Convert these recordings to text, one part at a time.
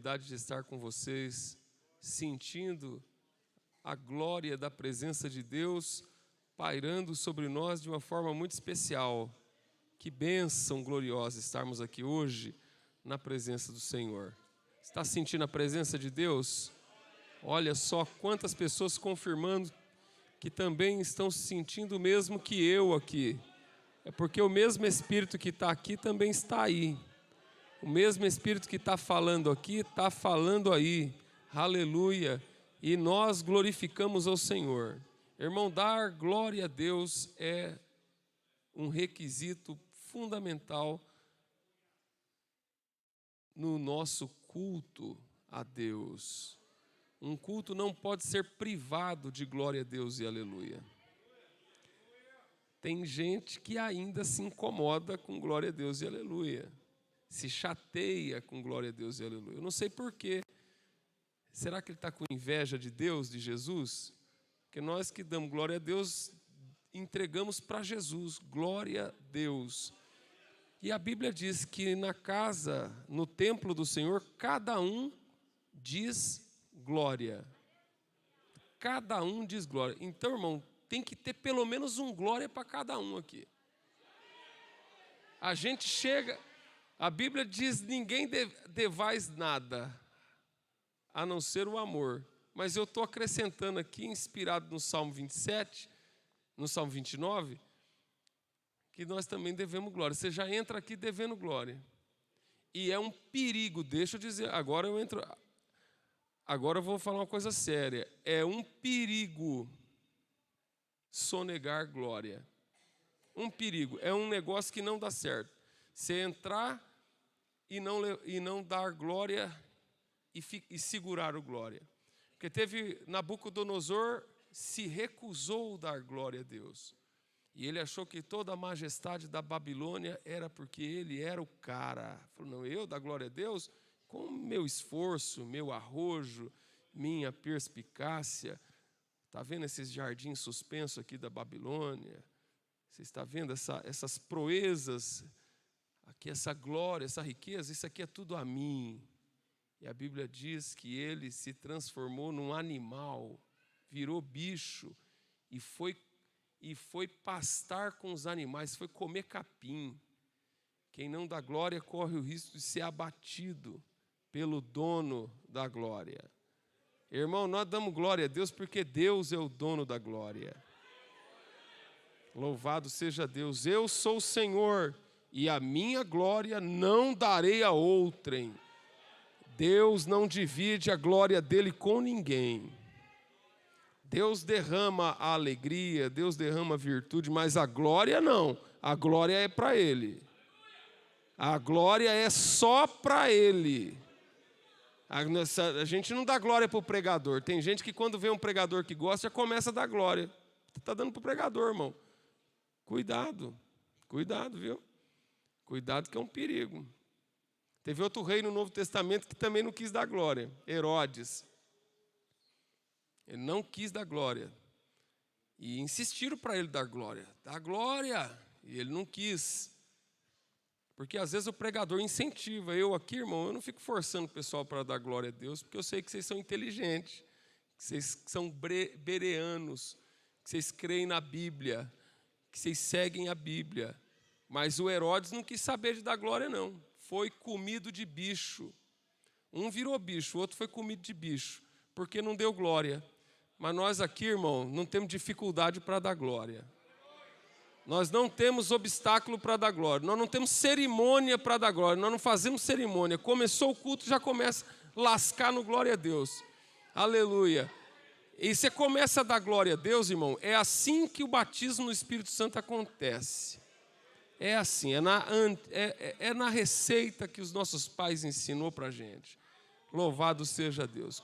oportunidade de estar com vocês, sentindo a glória da presença de Deus pairando sobre nós de uma forma muito especial. Que bênção gloriosa estarmos aqui hoje na presença do Senhor. Está sentindo a presença de Deus? Olha só quantas pessoas confirmando que também estão se sentindo o mesmo que eu aqui. É porque o mesmo Espírito que está aqui também está aí. O mesmo Espírito que está falando aqui, está falando aí. Aleluia. E nós glorificamos ao Senhor. Irmão, dar glória a Deus é um requisito fundamental no nosso culto a Deus. Um culto não pode ser privado de glória a Deus e aleluia. Tem gente que ainda se incomoda com glória a Deus e aleluia. Se chateia com glória a Deus e aleluia. Eu não sei porquê. Será que ele está com inveja de Deus, de Jesus? Porque nós que damos glória a Deus, entregamos para Jesus. Glória a Deus. E a Bíblia diz que na casa, no templo do Senhor, cada um diz glória. Cada um diz glória. Então, irmão, tem que ter pelo menos um glória para cada um aqui. A gente chega, a Bíblia diz, ninguém devais nada, a não ser o amor. Mas eu estou acrescentando aqui, inspirado no Salmo 27, no Salmo 29, que nós também devemos glória. Você já entra aqui devendo glória. E é um perigo, deixa eu dizer, agora eu vou falar uma coisa séria. É um perigo sonegar glória. Um perigo, é um negócio que não dá certo. Você entrar e não dar glória e segurar o glória. Porque teve Nabucodonosor se recusou a dar glória a Deus. E ele achou que toda a majestade da Babilônia era porque ele era o cara. Falou, não, eu dar glória a Deus com meu esforço, meu arrojo, minha perspicácia. Está vendo esses jardins suspensos aqui da Babilônia? Você está vendo essas proezas, aqui essa glória, essa riqueza? Isso aqui é tudo a mim. E a Bíblia diz que ele se transformou num animal, virou bicho e foi pastar com os animais, foi comer capim. Quem não dá glória corre o risco de ser abatido pelo dono da glória. Irmão, nós damos glória a Deus porque Deus é o dono da glória. Louvado seja Deus. Eu sou o Senhor e a minha glória não darei a outrem. Deus não divide a glória dele com ninguém. Deus derrama a alegria, Deus derrama a virtude, mas a glória não. A glória é para ele. A glória é só para ele. A gente não dá glória para o pregador. Tem gente que quando vê um pregador que gosta, já começa a dar glória. Está dando para o pregador, irmão. Cuidado, viu? Cuidado que é um perigo. Teve outro rei no Novo Testamento que também não quis dar glória, Herodes. Ele não quis dar glória. E insistiram para ele dar glória. Dá glória. E ele não quis. Porque às vezes o pregador incentiva. Eu aqui, irmão, eu não fico forçando o pessoal para dar glória a Deus, porque eu sei que vocês são inteligentes, que vocês são bereanos, que vocês creem na Bíblia, que vocês seguem a Bíblia. Mas o Herodes não quis saber de dar glória, não. Foi comido de bicho. Um virou bicho, o outro foi comido de bicho, porque não deu glória. Mas nós aqui, irmão, não temos dificuldade para dar glória. Nós não temos obstáculo para dar glória. Nós não temos cerimônia para dar glória. Nós não fazemos cerimônia. Começou o culto, já começa a lascar no glória a Deus. Aleluia. E você começa a dar glória a Deus, irmão. É assim que o batismo no Espírito Santo acontece. É assim, é na receita que os nossos pais ensinou para a gente. Louvado seja Deus.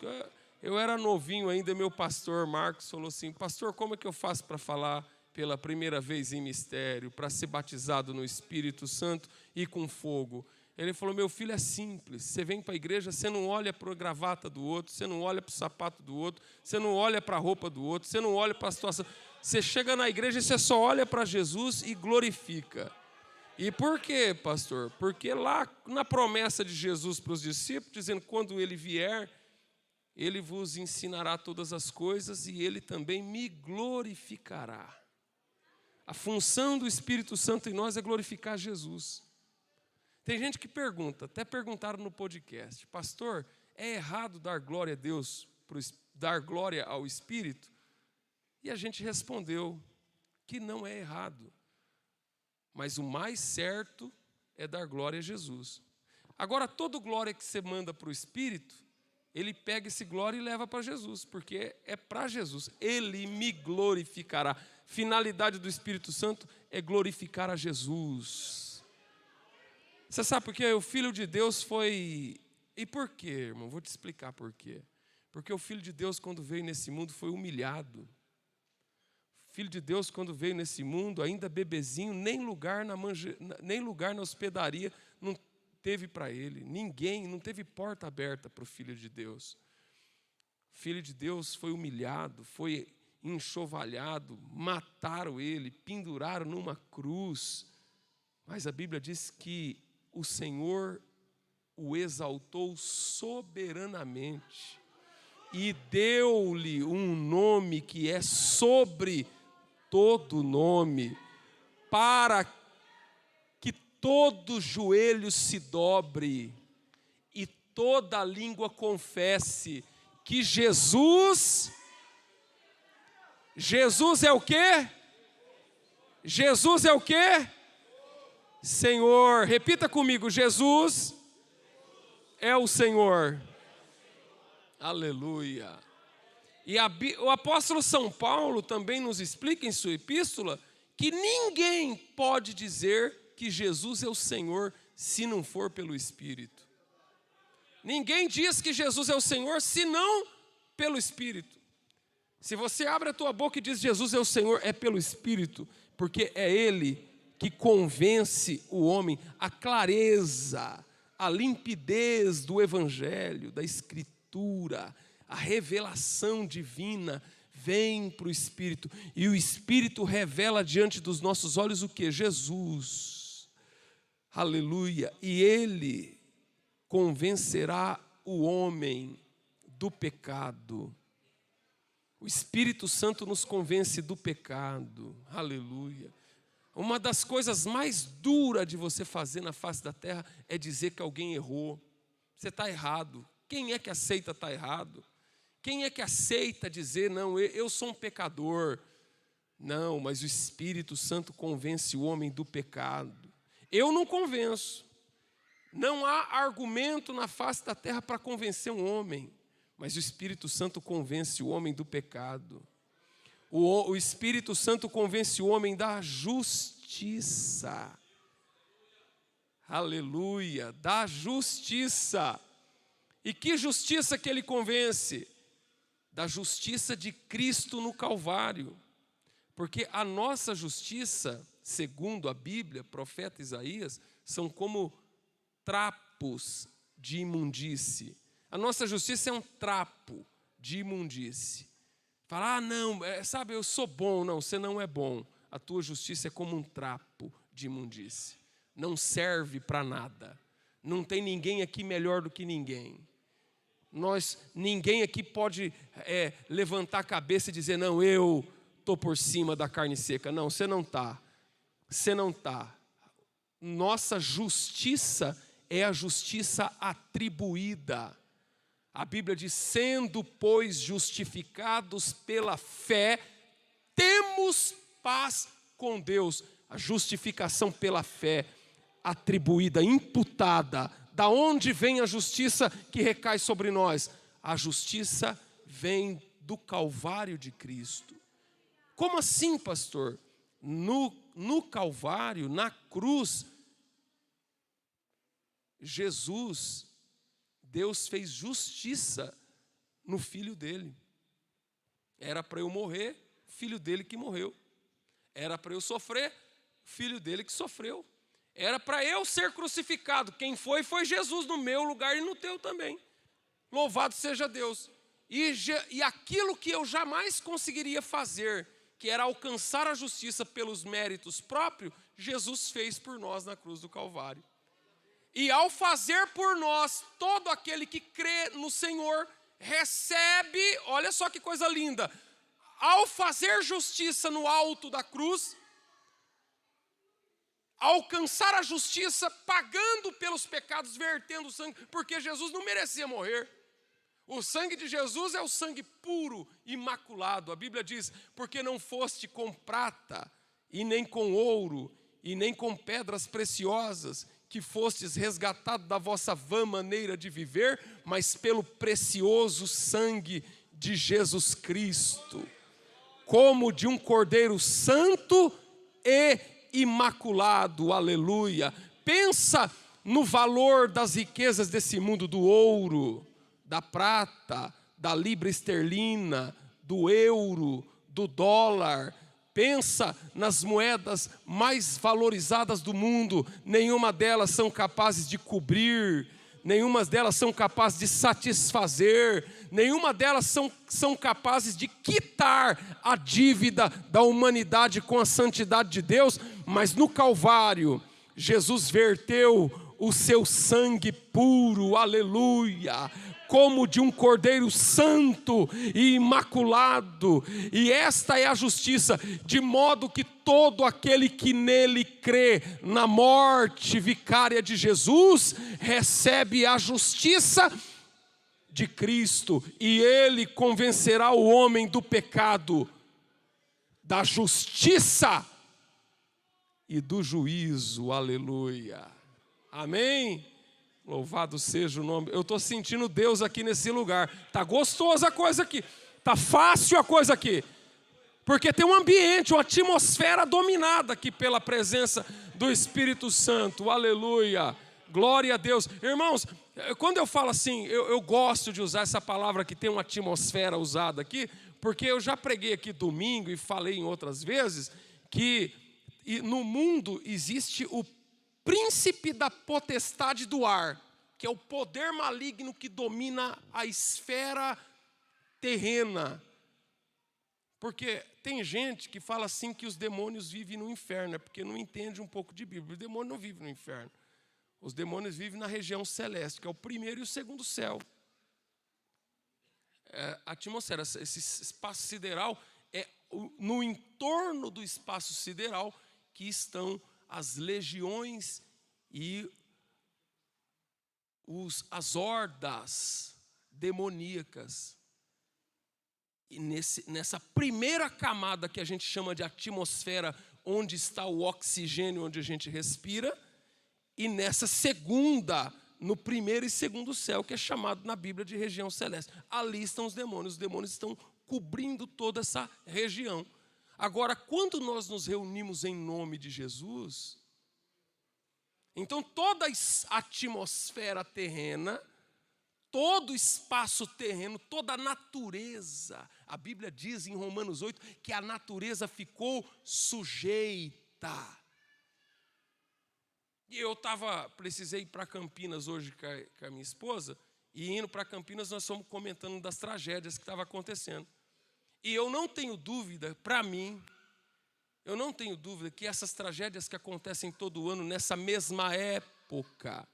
Eu era novinho ainda, meu pastor Marcos falou assim, pastor, como é que eu faço para falar pela primeira vez em mistério, para ser batizado no Espírito Santo e com fogo? Ele falou, meu filho, é simples, você vem para a igreja, você não olha para a gravata do outro, você não olha para o sapato do outro, você não olha para a roupa do outro, você não olha para a situação. Você chega na igreja e você só olha para Jesus e glorifica. E por quê, pastor? Porque lá na promessa de Jesus para os discípulos, dizendo, quando ele vier, ele vos ensinará todas as coisas e ele também me glorificará. A função do Espírito Santo em nós é glorificar Jesus. Tem gente que pergunta, até perguntaram no podcast, pastor, é errado dar glória a Deus, dar glória ao Espírito? E a gente respondeu que não é errado. Mas o mais certo é dar glória a Jesus. Agora, toda glória que você manda para o Espírito, ele pega esse glória e leva para Jesus, porque é para Jesus. Ele me glorificará. Finalidade do Espírito Santo é glorificar a Jesus. Você sabe por quê? O Filho de Deus foi... E por quê, irmão? Vou te explicar por quê. Porque o Filho de Deus, quando veio nesse mundo, foi humilhado. O Filho de Deus, quando veio nesse mundo, ainda bebezinho, nem lugar na hospedaria não teve para ele. Ninguém, não teve porta aberta para o Filho de Deus. O Filho de Deus foi humilhado, foi enxovalhado, mataram ele, penduraram numa cruz. Mas a Bíblia diz que o Senhor o exaltou soberanamente e deu-lhe um nome que é sobre todo nome, para que todo joelho se dobre e toda língua confesse que Jesus é o quê? Jesus é o quê? Senhor, repita comigo, Jesus é o Senhor. Aleluia. E o apóstolo São Paulo também nos explica em sua epístola que ninguém pode dizer que Jesus é o Senhor se não for pelo Espírito. Ninguém diz que Jesus é o Senhor senão pelo Espírito. Se você abre a tua boca e diz Jesus é o Senhor, é pelo Espírito, porque é Ele que convence o homem, a clareza, a limpidez do Evangelho, da Escritura, a revelação divina vem para o Espírito. E o Espírito revela diante dos nossos olhos o que? Jesus. Aleluia. E Ele convencerá o homem do pecado. O Espírito Santo nos convence do pecado. Aleluia. Uma das coisas mais duras de você fazer na face da terra é dizer que alguém errou. Você está errado. Quem é que aceita estar errado? Quem é que aceita dizer, não, eu sou um pecador? Não, mas o Espírito Santo convence o homem do pecado. Eu não convenço. Não há argumento na face da terra para convencer um homem. Mas o Espírito Santo convence o homem do pecado. O Espírito Santo convence o homem da justiça. Aleluia, da justiça. E que justiça que ele convence? Da justiça de Cristo no Calvário. Porque a nossa justiça, segundo a Bíblia, profeta Isaías, são como trapos de imundície. A nossa justiça é um trapo de imundície. Falar, não, sabe, eu sou bom. Não, você não é bom. A tua justiça é como um trapo de imundície. Não serve para nada. Não tem ninguém aqui melhor do que ninguém. Ninguém aqui pode levantar a cabeça e dizer, não, eu estou por cima da carne seca. Não, você não está. Você não está. Nossa justiça é a justiça atribuída. A Bíblia diz, sendo, pois, justificados pela fé, temos paz com Deus. A justificação pela fé, atribuída, imputada. Da onde vem a justiça que recai sobre nós? A justiça vem do Calvário de Cristo. Como assim, pastor? No Calvário, na cruz, Deus fez justiça no Filho dele. Era para eu morrer, Filho dele que morreu. Era para eu sofrer, Filho dele que sofreu. Era para eu ser crucificado. Quem foi Jesus no meu lugar e no teu também. Louvado seja Deus. E aquilo que eu jamais conseguiria fazer, que era alcançar a justiça pelos méritos próprios, Jesus fez por nós na cruz do Calvário. E ao fazer por nós, todo aquele que crê no Senhor recebe, olha só que coisa linda, ao fazer justiça no alto da cruz, alcançar a justiça pagando pelos pecados, vertendo o sangue, porque Jesus não merecia morrer. O sangue de Jesus é o sangue puro, imaculado. A Bíblia diz, porque não foste com prata, e nem com ouro, e nem com pedras preciosas, que fostes resgatado da vossa vã maneira de viver, mas pelo precioso sangue de Jesus Cristo, como de um cordeiro santo e imaculado, aleluia. Pensa no valor das riquezas desse mundo, do ouro, da prata, da libra esterlina, do euro, do dólar. Pensa nas moedas mais valorizadas do mundo, nenhuma delas são capazes de cobrir, nenhuma delas são capazes de satisfazer, nenhuma delas são capazes de quitar a dívida da humanidade com a santidade de Deus, mas no Calvário, Jesus verteu o seu sangue puro, aleluia, como de um cordeiro santo e imaculado, e esta é a justiça, de modo que todo aquele que nele crê, na morte vicária de Jesus, recebe a justiça de Cristo, e ele convencerá o homem do pecado, da justiça e do juízo, aleluia, amém? Louvado seja o nome. Eu estou sentindo Deus aqui nesse lugar. Está gostosa a coisa aqui. Está fácil a coisa aqui. Porque tem um ambiente, uma atmosfera dominada aqui pela presença do Espírito Santo. Aleluia. Glória a Deus. Irmãos, quando eu falo assim, eu gosto de usar essa palavra que tem uma atmosfera usada aqui, porque eu já preguei aqui domingo e falei em outras vezes que no mundo existe o príncipe da potestade do ar, que é o poder maligno que domina a esfera terrena. Porque tem gente que fala assim que os demônios vivem no inferno, é porque não entende um pouco de Bíblia. Os demônios não vivem no inferno. Os demônios vivem na região celeste, que é o primeiro e o segundo céu. A atmosfera, esse espaço sideral, é no entorno do espaço sideral que estão as legiões e as hordas demoníacas. E nessa primeira camada que a gente chama de atmosfera, onde está o oxigênio, onde a gente respira, e nessa segunda, no primeiro e segundo céu, que é chamado na Bíblia de região celeste. Ali estão os demônios estão cobrindo toda essa região. Agora, quando nós nos reunimos em nome de Jesus, então toda a atmosfera terrena, todo o espaço terreno, toda a natureza, a Bíblia diz em Romanos 8 que a natureza ficou sujeita. E eu precisei ir para Campinas hoje com a minha esposa, e indo para Campinas nós fomos comentando das tragédias que estavam acontecendo. E eu não tenho dúvida, para mim, eu não tenho dúvida que essas tragédias que acontecem todo ano, nessa mesma época,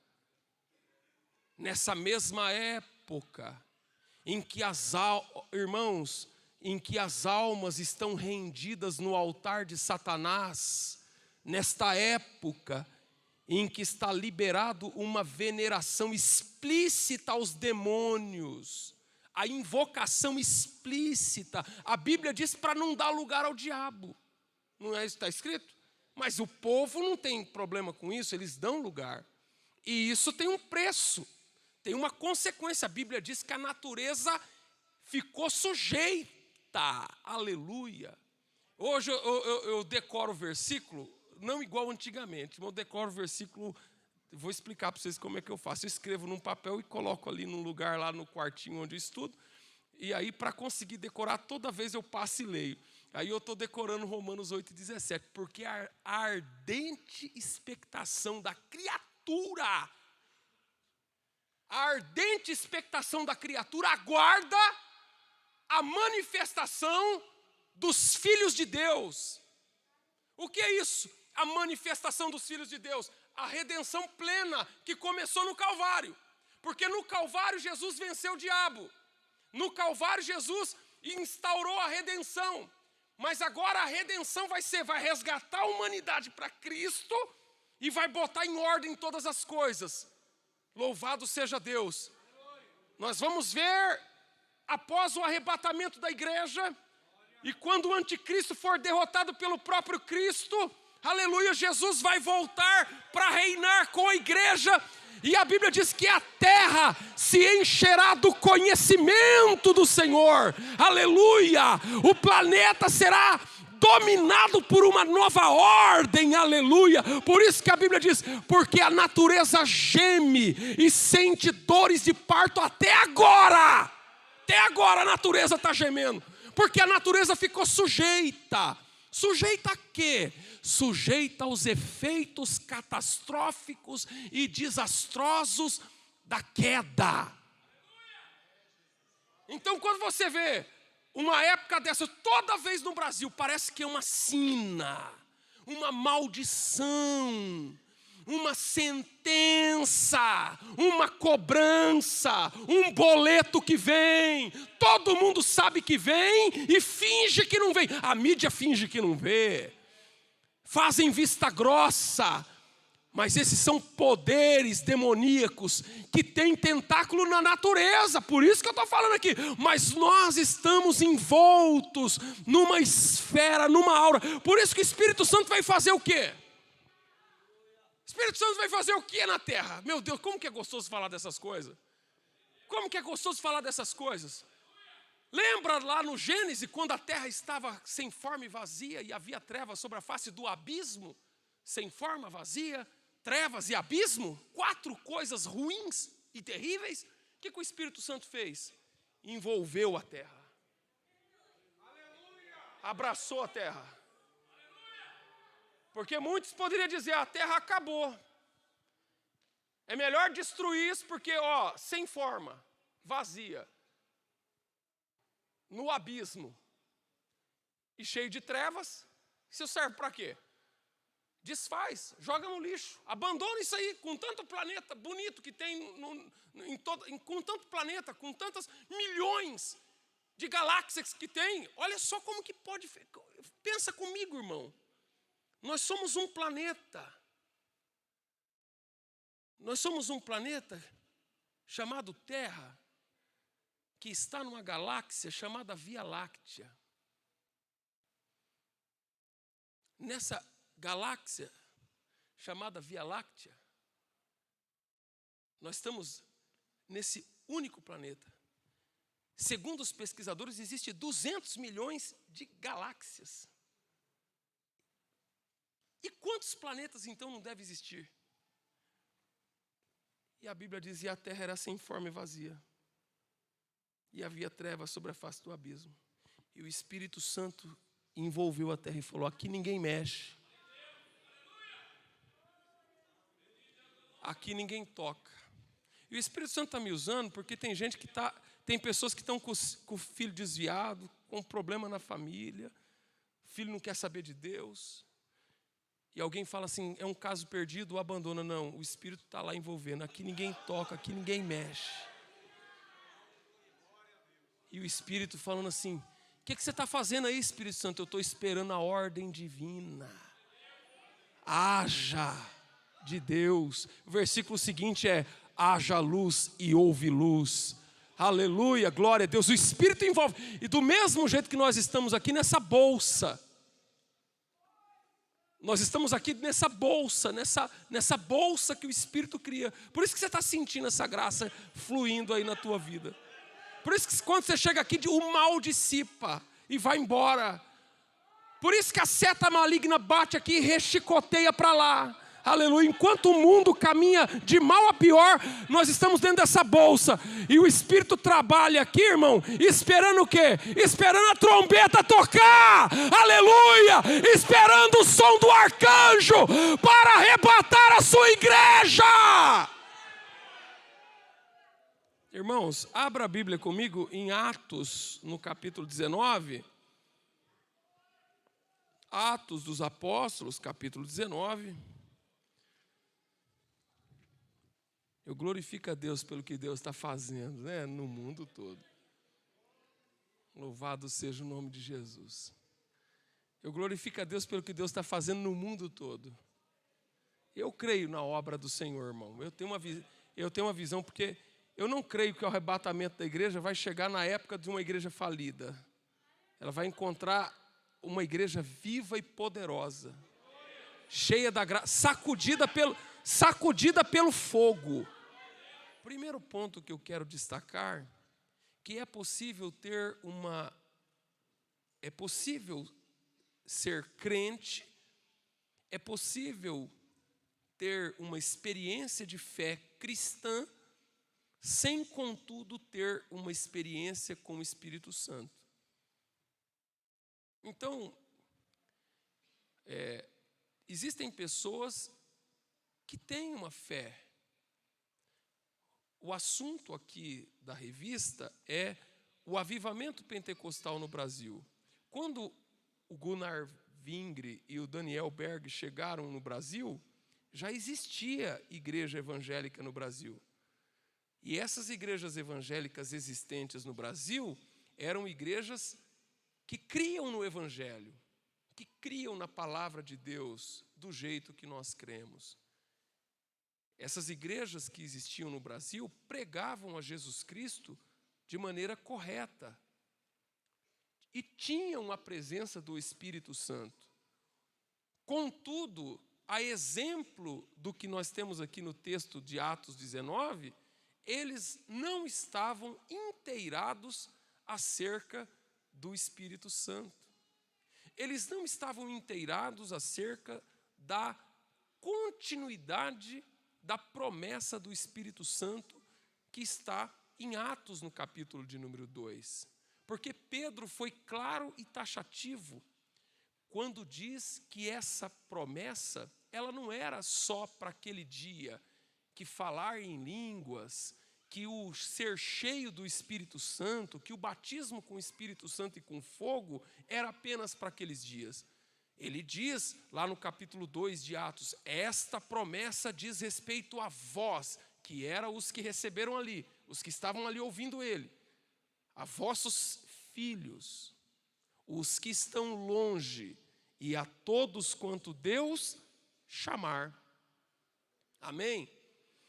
em que em que as almas estão rendidas no altar de Satanás, nesta época em que está liberado uma veneração explícita aos demônios, a invocação explícita. A Bíblia diz para não dar lugar ao diabo. Não é isso que está escrito? Mas o povo não tem problema com isso, eles dão lugar. E isso tem um preço, tem uma consequência. A Bíblia diz que a natureza ficou sujeita. Aleluia. Hoje eu decoro o versículo, não igual antigamente, mas eu decoro o versículo. Vou explicar para vocês como é que eu faço. Eu escrevo num papel e coloco ali num lugar, lá no quartinho onde eu estudo. E aí, para conseguir decorar, toda vez eu passo e leio. Aí eu estou decorando Romanos 8,17. Porque a ardente expectação da criatura, aguarda a manifestação dos filhos de Deus. O que é isso? A manifestação dos filhos de Deus. A redenção plena que começou no Calvário. Porque no Calvário Jesus venceu o diabo. No Calvário Jesus instaurou a redenção. Mas agora a redenção vai resgatar a humanidade para Cristo e vai botar em ordem todas as coisas. Louvado seja Deus. Nós vamos ver após o arrebatamento da igreja, e quando o anticristo for derrotado pelo próprio Cristo, aleluia, Jesus vai voltar para reinar com a igreja. E a Bíblia diz que a terra se encherá do conhecimento do Senhor. Aleluia! O planeta será dominado por uma nova ordem. Aleluia! Por isso que a Bíblia diz, porque a natureza geme e sente dores de parto até agora. Até agora a natureza está gemendo. Porque a natureza ficou sujeita. Sujeita a quê? Sujeita aos efeitos catastróficos e desastrosos da queda. Então, quando você vê uma época dessa, toda vez no Brasil, parece que é uma sina, uma maldição, uma sentença, uma cobrança, um boleto que vem. Todo mundo sabe que vem e finge que não vem. A mídia finge que não vê. Fazem vista grossa, mas esses são poderes demoníacos que têm tentáculo na natureza, por isso que eu estou falando aqui. Mas nós estamos envoltos numa esfera, numa aura, por isso que o Espírito Santo vai fazer o quê? O Espírito Santo vai fazer o quê na terra? Meu Deus, como que é gostoso falar dessas coisas? Como que é gostoso falar dessas coisas? Lembra lá no Gênesis, quando a terra estava sem forma e vazia e havia trevas sobre a face do abismo? Sem forma, vazia, trevas e abismo? 4 coisas ruins e terríveis. O que o Espírito Santo fez? Envolveu a terra. Abraçou a terra. Porque muitos poderiam dizer, a terra acabou. É melhor destruir isso porque, sem forma, vazia. No abismo e cheio de trevas, isso serve para quê? Desfaz, joga no lixo, abandona isso aí, com tanto planeta bonito que tem, com tanto planeta, com tantas milhões de galáxias que tem. Olha só como que pode, pensa comigo, irmão, nós somos um planeta chamado Terra, que está numa galáxia chamada Via Láctea. Nessa galáxia chamada Via Láctea, nós estamos nesse único planeta. Segundo os pesquisadores, existe 200 milhões de galáxias. E quantos planetas então não deve existir? E a Bíblia diz, e a terra era sem forma e vazia. E havia trevas sobre a face do abismo. E o Espírito Santo envolveu a terra e falou, aqui ninguém mexe. Aqui ninguém toca. E o Espírito Santo está me usando porque tem gente que tem pessoas que estão com o filho desviado, com problema na família, o filho não quer saber de Deus. E alguém fala assim, é um caso perdido, abandona. Não, o Espírito está lá envolvendo. Aqui ninguém toca, aqui ninguém mexe. E o Espírito falando assim, o que você está fazendo aí, Espírito Santo? Eu estou esperando a ordem divina. Haja de Deus. O versículo seguinte é, haja luz e houve luz. Aleluia, glória a Deus. O Espírito envolve. E do mesmo jeito que nós estamos aqui nessa bolsa, nós estamos aqui nessa bolsa, nessa bolsa que o Espírito cria. Por isso que você está sentindo essa graça fluindo aí na tua vida. Por isso que quando você chega aqui, o mal dissipa e vai embora. Por isso que a seta maligna bate aqui e rechicoteia para lá. Aleluia. Enquanto o mundo caminha de mal a pior, nós estamos dentro dessa bolsa. E o Espírito trabalha aqui, irmão, esperando o quê? Esperando a trombeta tocar. Aleluia. Esperando o som do arcanjo para arrebatar a sua igreja. Irmãos, abra a Bíblia comigo em Atos, no capítulo 19. Atos dos Apóstolos, capítulo 19. Eu glorifico a Deus pelo que Deus está fazendo, né, no mundo todo. Louvado seja o nome de Jesus. Eu glorifico a Deus pelo que Deus está fazendo no mundo todo. Eu creio na obra do Senhor, irmão. Eu tenho uma visão, porque eu não creio que o arrebatamento da igreja vai chegar na época de uma igreja falida. Ela vai encontrar uma igreja viva e poderosa, cheia da graça, sacudida pelo fogo. Primeiro ponto que eu quero destacar, que é possível ser crente, é possível ter uma experiência de fé cristã, sem, contudo, ter uma experiência com o Espírito Santo. Então, existem pessoas que têm uma fé. O assunto aqui da revista é o avivamento pentecostal no Brasil. Quando o Gunnar Vingre e o Daniel Berg chegaram no Brasil, já existia igreja evangélica no Brasil. E essas igrejas evangélicas existentes no Brasil eram igrejas que criam no Evangelho, que criam na palavra de Deus do jeito que nós cremos. Essas igrejas que existiam no Brasil pregavam a Jesus Cristo de maneira correta e tinham a presença do Espírito Santo. Contudo, a exemplo do que nós temos aqui no texto de Atos 19, eles não estavam inteirados acerca do Espírito Santo. Eles não estavam inteirados acerca da continuidade da promessa do Espírito Santo que está em Atos, no capítulo de número 2. Porque Pedro foi claro e taxativo quando diz que essa promessa, ela não era só para aquele dia, que falar em línguas, que o ser cheio do Espírito Santo, que o batismo com o Espírito Santo e com fogo era apenas para aqueles dias. Ele diz lá no capítulo 2 de Atos, esta promessa diz respeito a vós, que eram os que receberam ali, os que estavam ali ouvindo ele, a vossos filhos, os que estão longe, e a todos quanto Deus chamar. Amém?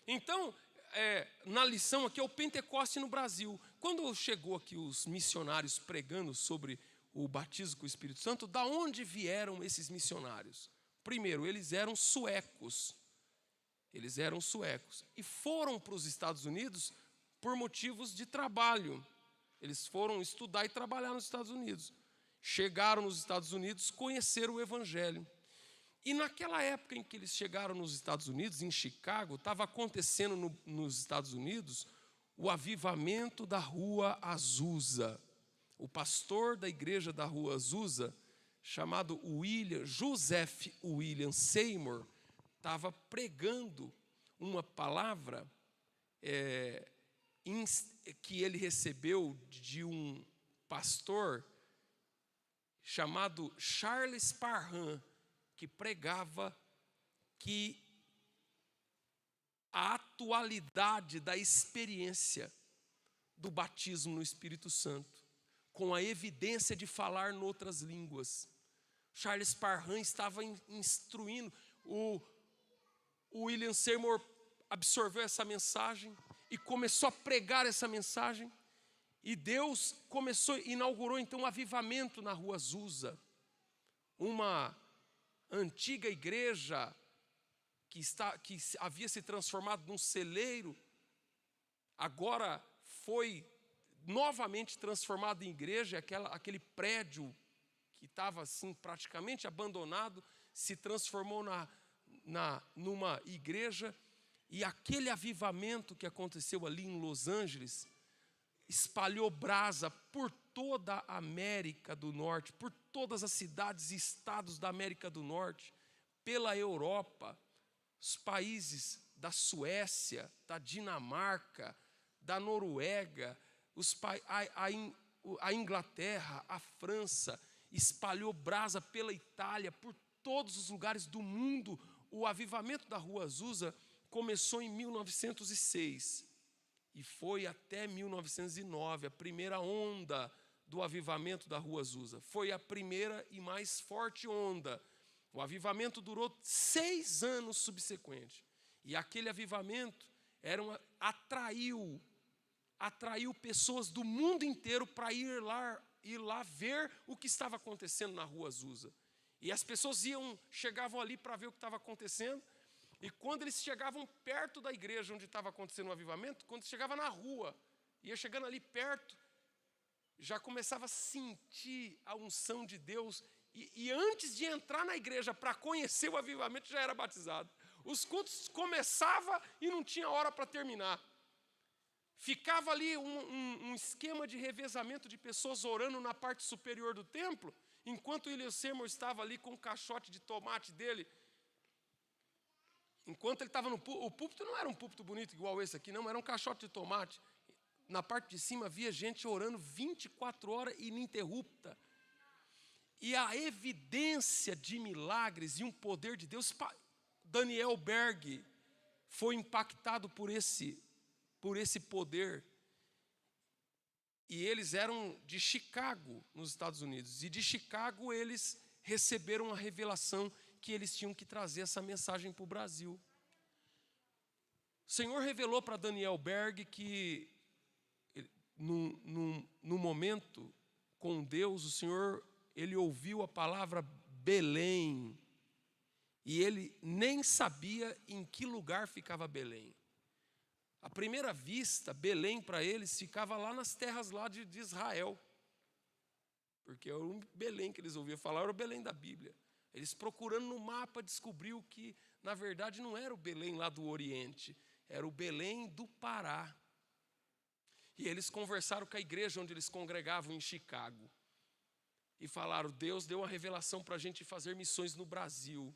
Então, na lição aqui é o Pentecoste no Brasil. Quando chegou aqui os missionários pregando sobre o batismo com o Espírito Santo, da onde vieram esses missionários? Primeiro, eles eram suecos. E foram para os Estados Unidos por motivos de trabalho. Eles foram estudar e trabalhar nos Estados Unidos. Chegaram nos Estados Unidos, conheceram o Evangelho. E naquela época em que eles chegaram nos Estados Unidos, em Chicago, estava acontecendo nos Estados Unidos o avivamento da Rua Azusa. O pastor da igreja da Rua Azusa, chamado Joseph William Seymour, estava pregando uma palavra que ele recebeu de um pastor chamado Charles Parham, que pregava que a atualidade da experiência do batismo no Espírito Santo, com a evidência de falar em outras línguas. Charles Parham estava instruindo, o William Seymour absorveu essa mensagem e começou a pregar essa mensagem, e Deus inaugurou então um avivamento na Rua Azusa, uma antiga igreja que havia se transformado num celeiro, agora foi novamente transformado em igreja. Aquele prédio que estava assim praticamente abandonado se transformou numa igreja, e aquele avivamento que aconteceu ali em Los Angeles espalhou brasa por toda a América do Norte, por todas as cidades e estados da América do Norte, pela Europa, os países da Suécia, da Dinamarca, da Noruega, a Inglaterra, a França, espalhou brasa pela Itália, por todos os lugares do mundo. O avivamento da Rua Azusa começou em 1906 e foi até 1909, a primeira onda do avivamento da Rua Azusa. Foi a primeira e mais forte onda. O avivamento durou 6 anos subsequentes. E aquele avivamento atraiu pessoas do mundo inteiro para ir lá ver o que estava acontecendo na Rua Azusa. E as pessoas chegavam ali para ver o que estava acontecendo. E quando eles chegavam perto da igreja onde estava acontecendo o avivamento, quando chegava na rua, ia chegando ali perto, já começava a sentir a unção de Deus. E antes de entrar na igreja para conhecer o avivamento, já era batizado. Os cultos começavam e não tinha hora para terminar. Ficava ali um esquema de revezamento de pessoas orando na parte superior do templo, enquanto o William Seymour estava ali com o caixote de tomate dele. Enquanto ele estava no púlpito, o púlpito não era um púlpito bonito igual esse aqui, não, era um caixote de tomate. Na parte de cima havia gente orando 24 horas ininterrupta. E a evidência de milagres e um poder de Deus, Daniel Berg foi impactado por esse poder. E eles eram de Chicago, nos Estados Unidos. E de Chicago eles receberam a revelação que eles tinham que trazer essa mensagem para o Brasil. O Senhor revelou para Daniel Berg que, no momento com Deus, o Senhor, ele ouviu a palavra Belém. E ele nem sabia em que lugar ficava Belém. À primeira vista, Belém para eles ficava lá nas terras lá de Israel. Porque era o Belém que eles ouviam falar, era o Belém da Bíblia. Eles procurando no mapa descobriu que, na verdade, não era o Belém lá do Oriente, era o Belém do Pará. E eles conversaram com a igreja onde eles congregavam em Chicago. E falaram, Deus deu uma revelação para a gente fazer missões no Brasil.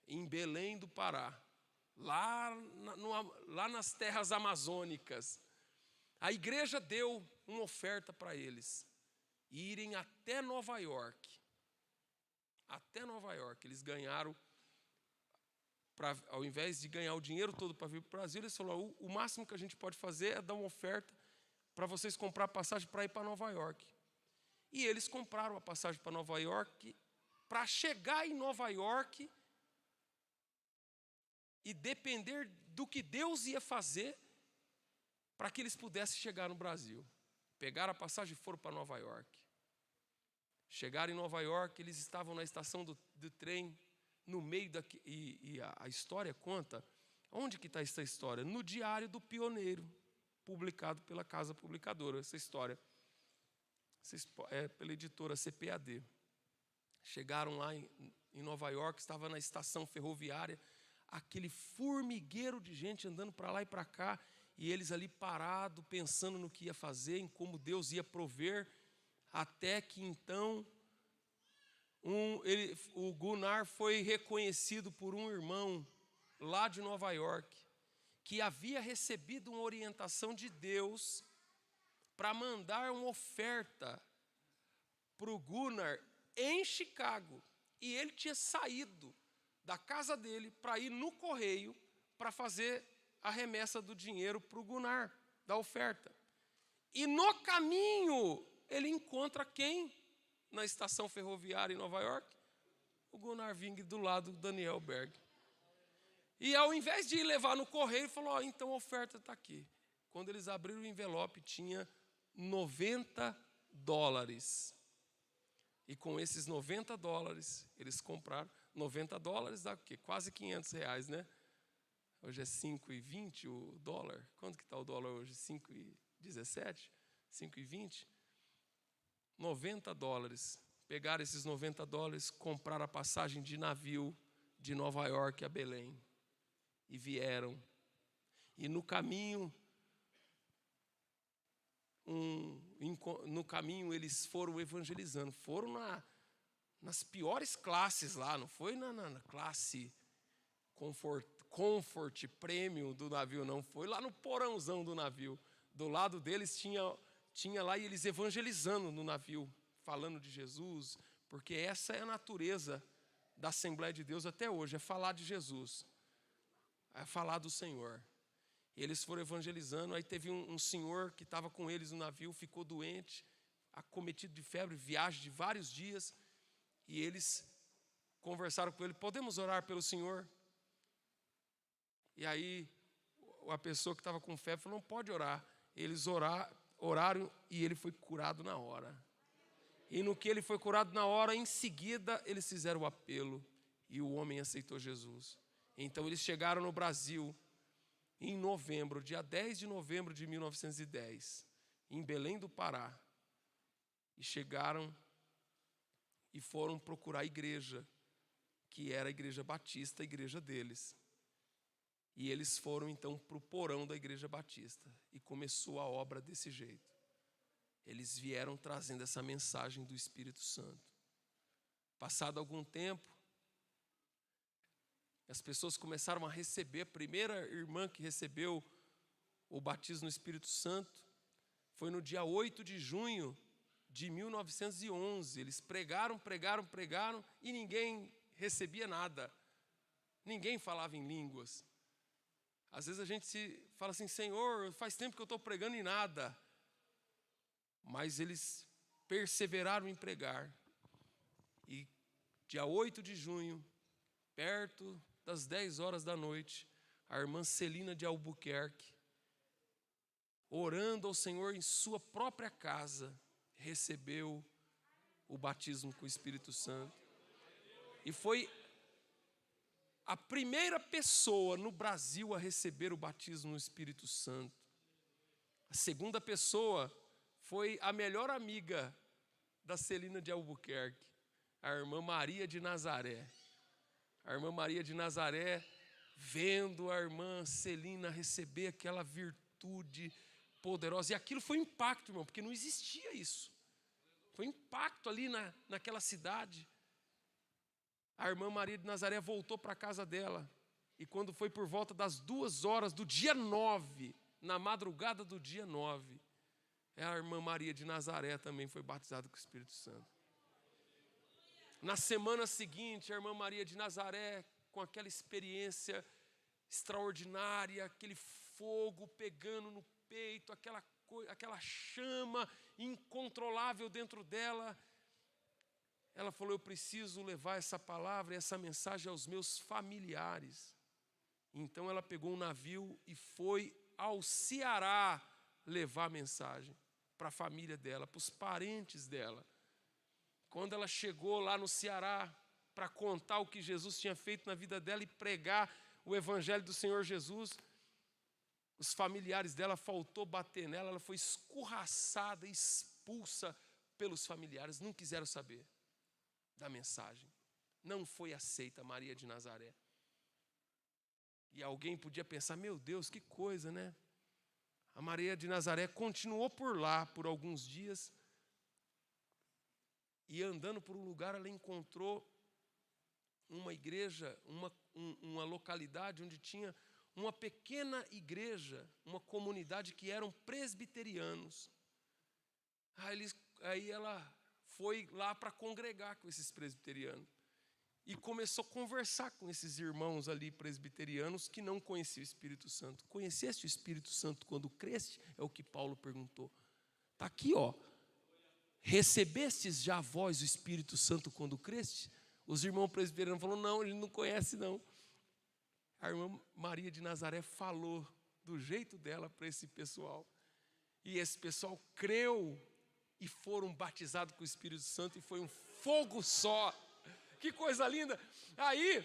Em Belém do Pará. Lá nas terras amazônicas. A igreja deu uma oferta para eles. Irem até Nova York. Até Nova York. Eles ganharam, ao invés de ganhar o dinheiro todo para vir para o Brasil, eles falaram, o máximo que a gente pode fazer é dar uma oferta para vocês comprar passagem para ir para Nova York. E eles compraram a passagem para Nova York, para chegar em Nova York e depender do que Deus ia fazer para que eles pudessem chegar no Brasil. Pegaram a passagem e foram para Nova York. Chegaram em Nova York, eles estavam na estação do trem, no meio e a história conta. Onde que está essa história? No Diário do Pioneiro, publicado pela Casa Publicadora, essa história. É pela editora CPAD. Chegaram lá em Nova York, estava na estação ferroviária, aquele formigueiro de gente andando para lá e para cá, e eles ali parados, pensando no que ia fazer, em como Deus ia prover, até que então o Gunnar foi reconhecido por um irmão lá de Nova York, que havia recebido uma orientação de Deus para mandar uma oferta para o Gunnar em Chicago. E ele tinha saído da casa dele para ir no correio para fazer a remessa do dinheiro para o Gunnar, da oferta. E no caminho, ele encontra quem? Na estação ferroviária em Nova York? O Gunnar Ving do lado do Daniel Berg. E ao invés de ir levar no correio, ele falou, então a oferta está aqui. Quando eles abriram o envelope, tinha $90. E com esses $90, eles compraram. $90 dá o quê? Quase R$500, né? Hoje é 5,20 o dólar. Quanto que está o dólar hoje? 5,17? 5,20? $90. Pegaram esses $90, compraram a passagem de navio de Nova York a Belém. E vieram. E no caminho, eles foram evangelizando. Foram nas piores classes lá, não foi na classe comfort premium do navio, não. Foi lá no porãozão do navio. Do lado deles tinha lá e eles evangelizando no navio, falando de Jesus, porque essa é a natureza da Assembleia de Deus até hoje, é falar de Jesus, é falar do Senhor. E eles foram evangelizando, aí teve um senhor que estava com eles no navio, ficou doente, acometido de febre, viagem de vários dias, e eles conversaram com ele, podemos orar pelo senhor? E aí a pessoa que estava com febre falou, não pode orar. Eles oraram e ele foi curado na hora. E no que ele foi curado na hora, em seguida eles fizeram o apelo e o homem aceitou Jesus. Então eles chegaram no Brasil em novembro, dia 10 de novembro de 1910, em Belém do Pará. E chegaram e foram procurar a igreja, que era a igreja batista, a igreja deles. E eles foram então para o porão da igreja batista. E começou a obra desse jeito. Eles vieram trazendo essa mensagem do Espírito Santo. Passado algum tempo, as pessoas começaram a receber. A primeira irmã que recebeu o batismo no Espírito Santo foi no dia 8 de junho de 1911. Eles pregaram e ninguém recebia nada. Ninguém falava em línguas. Às vezes a gente fala assim, Senhor, faz tempo que eu estou pregando e nada. Mas eles perseveraram em pregar. E dia 8 de junho, perto das 10 horas da noite, a irmã Celina de Albuquerque, orando ao Senhor em sua própria casa, recebeu o batismo com o Espírito Santo. E foi a primeira pessoa no Brasil a receber o batismo no Espírito Santo. A segunda pessoa foi a melhor amiga da Celina de Albuquerque, a irmã Maria de Nazaré. A irmã Maria de Nazaré, vendo a irmã Celina receber aquela virtude poderosa. E aquilo foi um impacto, irmão, porque não existia isso. Foi um impacto ali naquela cidade. A irmã Maria de Nazaré voltou para a casa dela. E quando foi por volta das 2 horas do dia 9, na madrugada do dia 9, a irmã Maria de Nazaré também foi batizada com o Espírito Santo. Na semana seguinte, a irmã Maria de Nazaré, com aquela experiência extraordinária, aquele fogo pegando no peito, aquela chama incontrolável dentro dela, ela falou, eu preciso levar essa palavra e essa mensagem aos meus familiares. Então ela pegou um navio e foi ao Ceará levar a mensagem para a família dela, para os parentes dela. Quando ela chegou lá no Ceará para contar o que Jesus tinha feito na vida dela e pregar o evangelho do Senhor Jesus, os familiares dela faltou bater nela, ela foi escorraçada, expulsa pelos familiares, não quiseram saber da mensagem. Não foi aceita Maria de Nazaré. E alguém podia pensar, meu Deus, que coisa, né? A Maria de Nazaré continuou por lá por alguns dias e andando por um lugar ela encontrou uma igreja, uma localidade onde tinha uma pequena igreja, uma comunidade que eram presbiterianos. Aí ela foi lá para congregar com esses presbiterianos e começou a conversar com esses irmãos ali presbiterianos que não conheciam o Espírito Santo. Conheceste o Espírito Santo quando creste? É o que Paulo perguntou. Está aqui, ó. Recebestes já vós o Espírito Santo quando creste? Os irmãos presbiterianos falaram, não, ele não conhece não. A irmã Maria de Nazaré falou do jeito dela para esse pessoal. E esse pessoal creu e foram batizados com o Espírito Santo e foi um fogo só. Que coisa linda. Aí,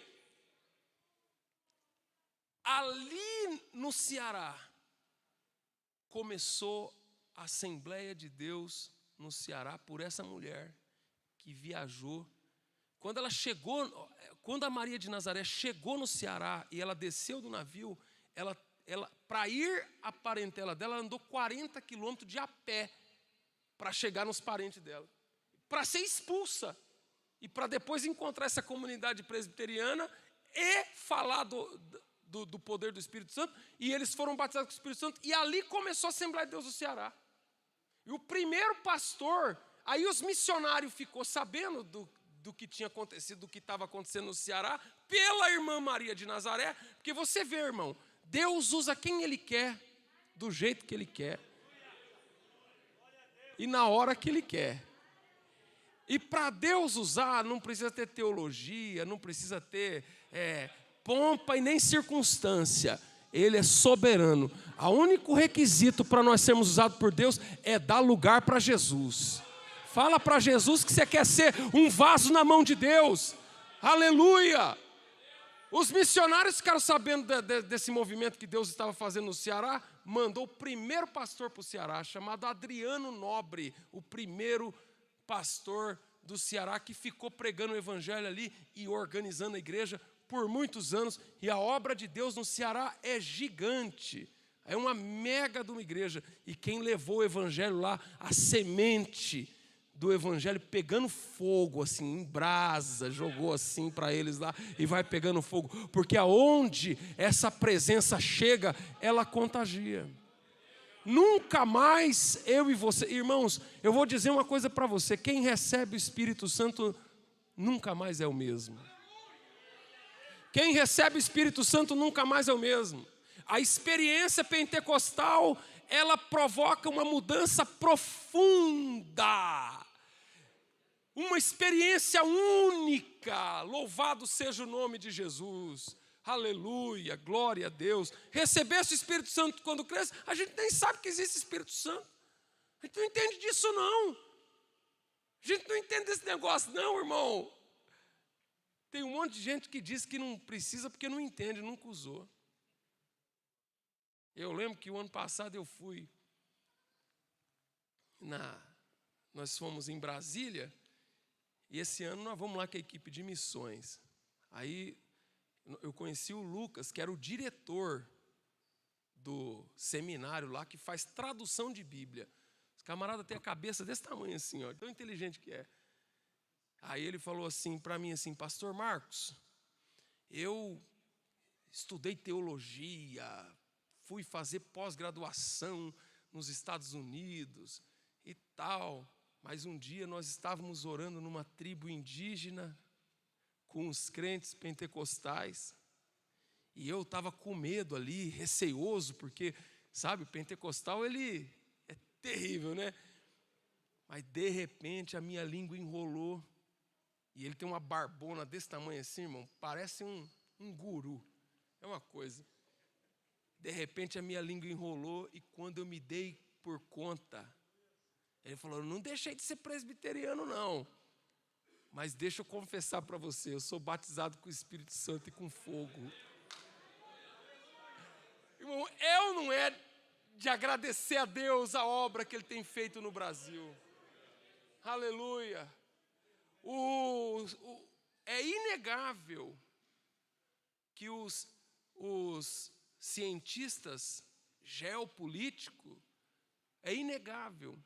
ali no Ceará, começou a Assembleia de Deus no Ceará por essa mulher que viajou. Quando a Maria de Nazaré chegou no Ceará e ela desceu do navio, ela para ir à parentela dela, ela andou 40 quilômetros de a pé para chegar nos parentes dela, para ser expulsa e para depois encontrar essa comunidade presbiteriana e falar do poder do Espírito Santo, e eles foram batizados com o Espírito Santo, e ali começou a Assembleia de Deus do Ceará. E o primeiro pastor Aí os missionários ficou sabendo do que tinha acontecido, do que estava acontecendo no Ceará, pela irmã Maria de Nazaré, porque você vê, irmão, Deus usa quem Ele quer, do jeito que Ele quer, e na hora que Ele quer. E para Deus usar, não precisa ter teologia, não precisa ter pompa e nem circunstância. Ele é soberano. O único requisito para nós sermos usados por Deus é dar lugar para Jesus. Fala para Jesus que você quer ser um vaso na mão de Deus. Aleluia! Os missionários ficaram sabendo desse movimento que Deus estava fazendo no Ceará, mandou o primeiro pastor para o Ceará, chamado Adriano Nobre, o primeiro pastor do Ceará, que ficou pregando o evangelho ali e organizando a igreja por muitos anos. E a obra de Deus no Ceará é gigante, é uma mega de uma igreja. E quem levou o evangelho lá, a semente do evangelho pegando fogo, assim, em brasa, jogou assim para eles lá e vai pegando fogo, porque aonde essa presença chega, ela contagia. Nunca mais eu e você, irmãos, eu vou dizer uma coisa para você: quem recebe o Espírito Santo nunca mais é o mesmo. Quem recebe o Espírito Santo nunca mais é o mesmo. A experiência pentecostal, ela provoca uma mudança profunda, uma experiência única. Louvado seja o nome de Jesus. Aleluia, glória a Deus. Recebesse o Espírito Santo quando cresce, a gente nem sabe que existe Espírito Santo. A gente não entende disso não. A gente não entende desse negócio não, irmão. Tem um monte de gente que diz que não precisa porque não entende, nunca usou. Eu lembro que o ano passado eu fui, nós fomos em Brasília, e esse ano nós vamos lá com a equipe de missões. Aí eu conheci o Lucas, que era o diretor do seminário lá, que faz tradução de Bíblia. Esse camarada tem a cabeça desse tamanho assim, ó, tão inteligente que é. Aí ele falou assim para mim, assim: pastor Marcos, eu estudei teologia, fui fazer pós-graduação nos Estados Unidos e tal, mas um dia nós estávamos orando numa tribo indígena com os crentes pentecostais, e eu estava com medo ali, receoso, porque, sabe, o pentecostal, ele é terrível, né? Mas, de repente, a minha língua enrolou, e ele tem uma barbona desse tamanho assim, irmão, parece um guru, é uma coisa. De repente, a minha língua enrolou, e quando eu me dei por conta, ele falou: não deixei de ser presbiteriano, não. Mas deixa eu confessar para você, eu sou batizado com o Espírito Santo e com fogo. Irmão, eu não é de agradecer a Deus a obra que Ele tem feito no Brasil. Aleluia. É inegável que os cientistas geopolíticos, é inegável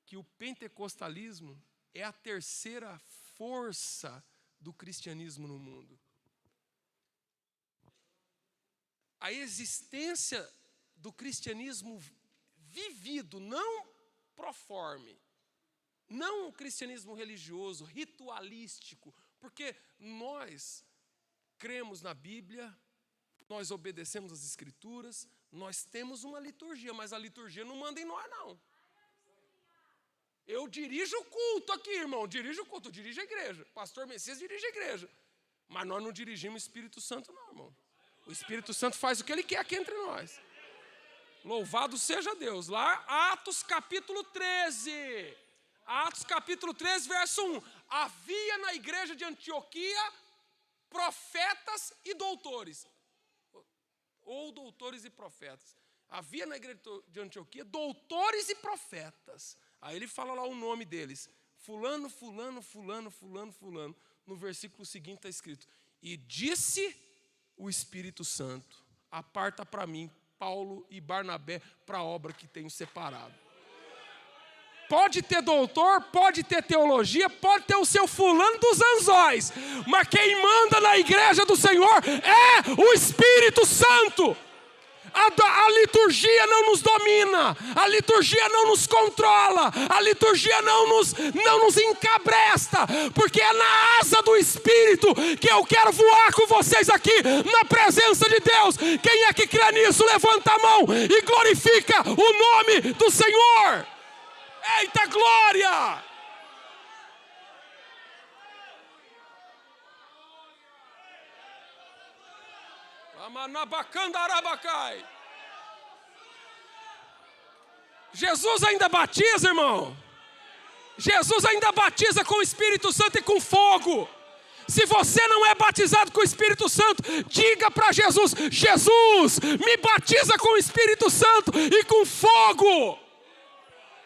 que o pentecostalismo é a terceira força do cristianismo no mundo. A existência do cristianismo vivido, não proforme, não o cristianismo religioso, ritualístico, porque nós cremos na Bíblia, nós obedecemos as Escrituras, nós temos uma liturgia, mas a liturgia não manda em nós, não. Eu dirijo o culto aqui, irmão, dirijo o culto, dirijo a igreja. Pastor Messias dirige a igreja. Mas nós não dirigimos o Espírito Santo, não, irmão. O Espírito Santo faz o que Ele quer aqui entre nós. Louvado seja Deus. Lá, Atos capítulo 13. Atos capítulo 13, verso 1. Havia na igreja de Antioquia profetas e doutores. Ou doutores e profetas. Havia na igreja de Antioquia doutores e profetas. Aí ele fala lá o nome deles: fulano, fulano, fulano, fulano, fulano. No versículo seguinte está escrito: e disse o Espírito Santo: aparta para mim Paulo e Barnabé para a obra que tenho separado. Pode ter doutor, pode ter teologia, pode ter o seu fulano dos anzóis, mas quem manda na igreja do Senhor é o Espírito Santo. A liturgia não nos domina, a liturgia não nos controla, a liturgia não nos encabresta, porque é na asa do Espírito que eu quero voar com vocês aqui, na presença de Deus. Quem é que crê nisso? Levanta a mão e glorifica o nome do Senhor. Eita glória! Jesus ainda batiza, irmão. Jesus ainda batiza com o Espírito Santo e com fogo. Se você não é batizado com o Espírito Santo, diga para Jesus: Jesus, me batiza com o Espírito Santo e com fogo.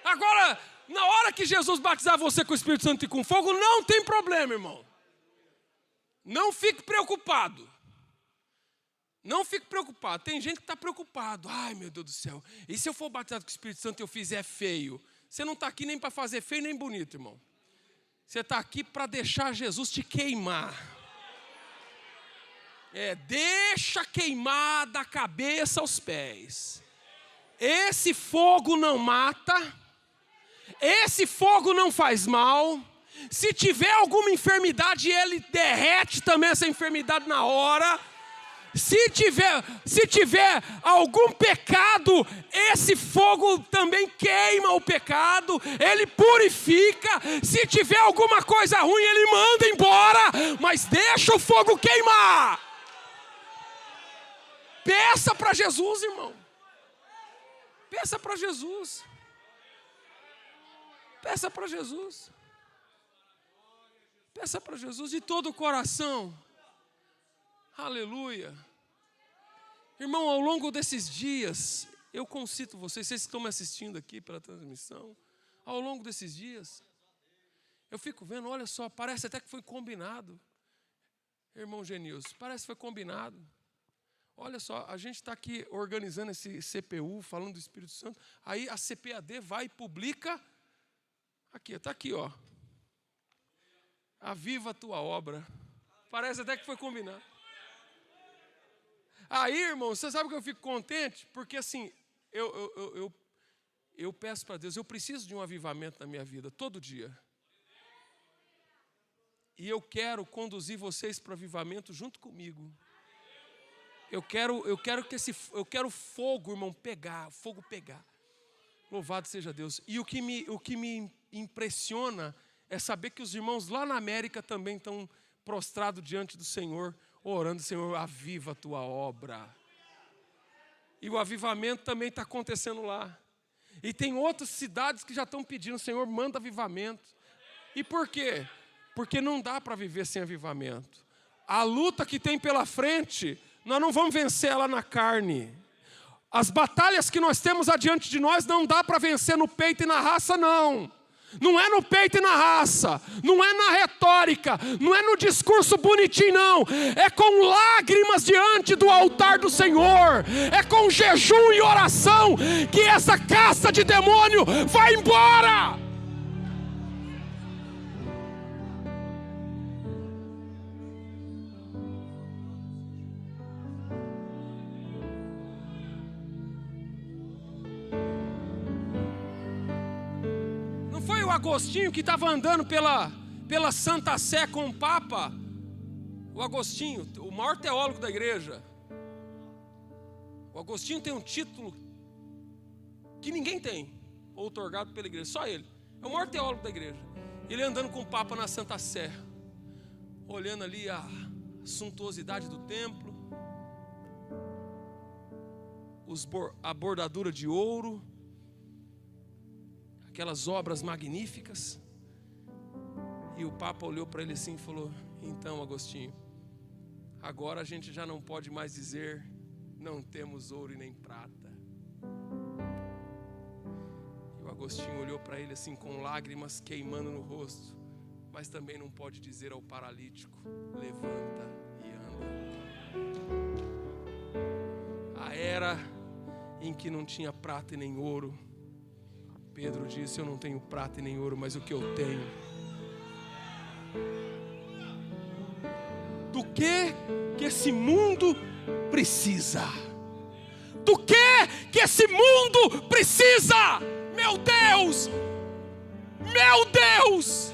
Agora, na hora que Jesus batizar você com o Espírito Santo e com fogo, não tem problema, irmão. Não fique preocupado. Não fique preocupado. Tem gente que está preocupado. Ai, meu Deus do céu. E se eu for batizado com o Espírito Santo e eu fizer feio? Você não está aqui nem para fazer feio nem bonito, irmão. Você está aqui para deixar Jesus te queimar. Deixa queimar da cabeça aos pés. Esse fogo não mata. Esse fogo não faz mal. Se tiver alguma enfermidade, ele derrete também essa enfermidade na hora. Se tiver algum pecado, esse fogo também queima o pecado, ele purifica. Se tiver alguma coisa ruim, ele manda embora, mas deixa o fogo queimar. Peça para Jesus, irmão. Peça para Jesus. Peça para Jesus. Peça para Jesus de todo o coração. Aleluia. Irmão, ao longo desses dias, eu concito vocês que estão me assistindo aqui pela transmissão, ao longo desses dias, eu fico vendo, olha só, parece até que foi combinado. Irmão Genilson, parece que foi combinado. Olha só, a gente está aqui organizando esse CPU, falando do Espírito Santo, aí a CPAD vai e publica, aqui, está aqui, ó. Aviva a tua obra. Parece até que foi combinado. Aí, irmão, você sabe que eu fico contente? Porque assim, eu peço para Deus, eu preciso de um avivamento na minha vida, todo dia. E eu quero conduzir vocês para o avivamento junto comigo. Eu quero fogo, irmão, fogo pegar. Louvado seja Deus. E o que me impressiona é saber que os irmãos lá na América também estão prostrados diante do Senhor, orando: Senhor, aviva a tua obra. E o avivamento também está acontecendo lá. E tem outras cidades que já estão pedindo: Senhor, manda avivamento. E por quê? Porque não dá para viver sem avivamento. A luta que tem pela frente, nós não vamos vencer ela na carne. As batalhas que nós temos adiante de nós não dá para vencer no peito e na raça, não. Não é no peito e na raça, não é na retórica, não é no discurso bonitinho, não. É com lágrimas diante do altar do Senhor, é com jejum e oração que essa casta de demônio vai embora. Foi o Agostinho que estava andando pela Santa Sé com o Papa? O Agostinho, o maior teólogo da igreja. O Agostinho tem um título que ninguém tem, outorgado pela igreja, só ele. É o maior teólogo da igreja. Ele andando com o Papa na Santa Sé, olhando ali a suntuosidade do templo, a bordadura de ouro, aquelas obras magníficas. E o Papa olhou para ele assim e falou: então, Agostinho, agora a gente já não pode mais dizer não temos ouro e nem prata. E o Agostinho olhou para ele assim com lágrimas queimando no rosto, mas também não pode dizer ao paralítico: levanta e anda. A era em que não tinha prata e nem ouro, Pedro disse: eu não tenho prata e nem ouro, mas o que eu tenho. Do que esse mundo precisa? do que esse mundo precisa. Meu Deus! Meu Deus!